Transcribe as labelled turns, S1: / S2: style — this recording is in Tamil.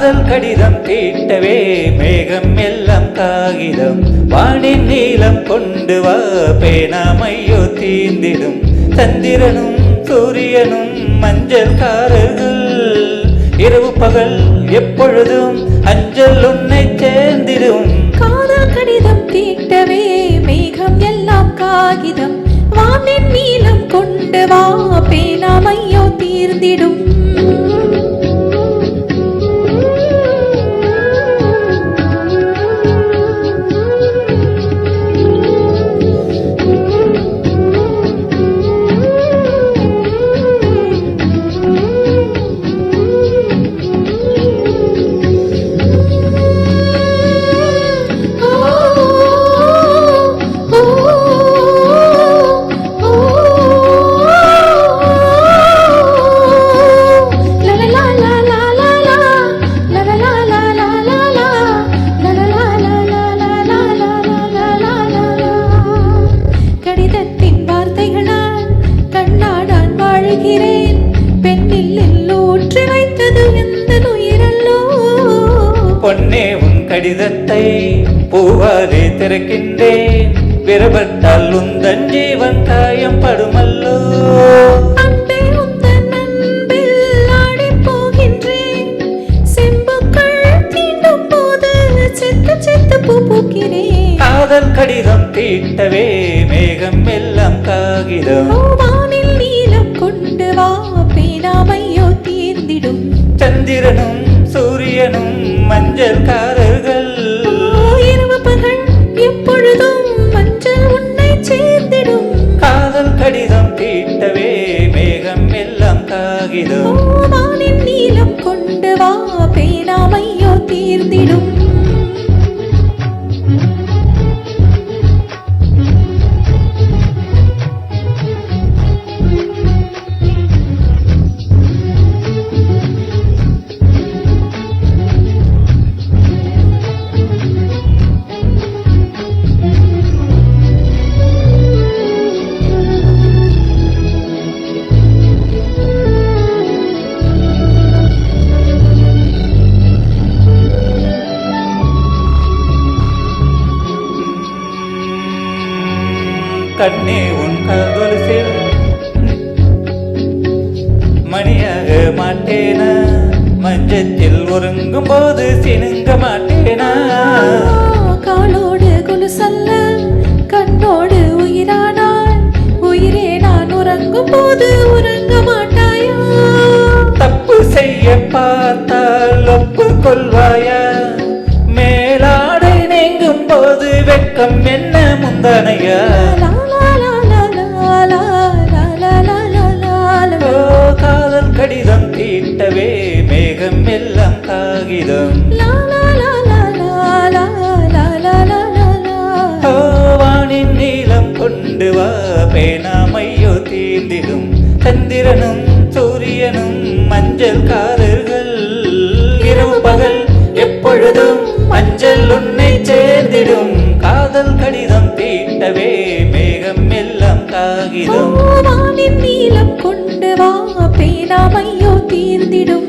S1: காதல் கடிதம் தீட்டவே மேகம் எல்லாம் காகிதம் வானின் நீளம் கொண்டு வா பேனாமையோ தீந்திடும் சந்திரனும் சூரியனும் மஞ்சள் காரர்கள் இரவு பகல் எப்பொழுதும் அஞ்சல் உன்னை சேர்ந்திடும்
S2: காதல் கடிதம் தீட்டவே மேகம் எல்லாம் காகிதம் வானின் நீளம் கொண்டு வா பேனாமையோ தீர்ந்திடும்
S1: பொன்னே உன் கடிதத்தை பூவாலே திறக்கின்றேன் விரபட்டால் உந்தன் ஜீவன் காயம் படுமல்லோ
S2: அன்பே உந்தன் அன்பில் ஆடிப் போகின்றேன் செம்புக்கள் தீண்டும் போது செத்து செத்து பூ பூக்கிறேன்
S1: காதல் கடிதம் தீட்டவே மேகம் எல்லாம் காகிதம்
S2: வானில் நீளம் கொண்டு வா பேனாமையோ தீர்ந்திடும்
S1: சந்திரனும் சூரியனும் மஞ்சள் காரர்கள்
S2: இரவு பகல் எப்பொழுதும் மஞ்சள் உன்னை சேர்ந்திடும்
S1: காதல் கடிதம் தீட்டவே மேகம் எல்லாம் காகிதம்
S2: வானின் நீளம் கொண்டு வா பேனாமையோ தீர்ந்திடும்
S1: கண்ணே உன் கல்கொலுசில் மணியாக மாட்டேனா மஞ்சத்தில் ஒருங்கும் போது சினுங்க மாட்டேனா
S2: காலோடு கொலுசல்ல கண்ணோடு உயிரானால் உயிரே நான் உறங்கும் போது உறங்க மாட்டாயா
S1: தப்பு செய்ய பார்த்தால் ஒப்பு கொள்வாயா மேலாடை நீங்கும் போது வெட்கம் என்ன முந்தனையா காதல் கடிதம் தீட்டவே மேகம் எல்லாம் காகிதம் வானின் நீளம் கொண்டு வா பேனாமையோ தீர்ந்திடும் சந்திரனும் சூரியனும் மஞ்சள் காரர்கள் இரவு பகல் எப்பொழுதும் மஞ்சள் உன்னை சேர்ந்திடும் காதல் கடிதம் தீட்டவே மேகம் எல்லாம் காகிதம்
S2: வானின் நீளம் கொண்டு வா பேனாமையோ தீர்ந்திடும்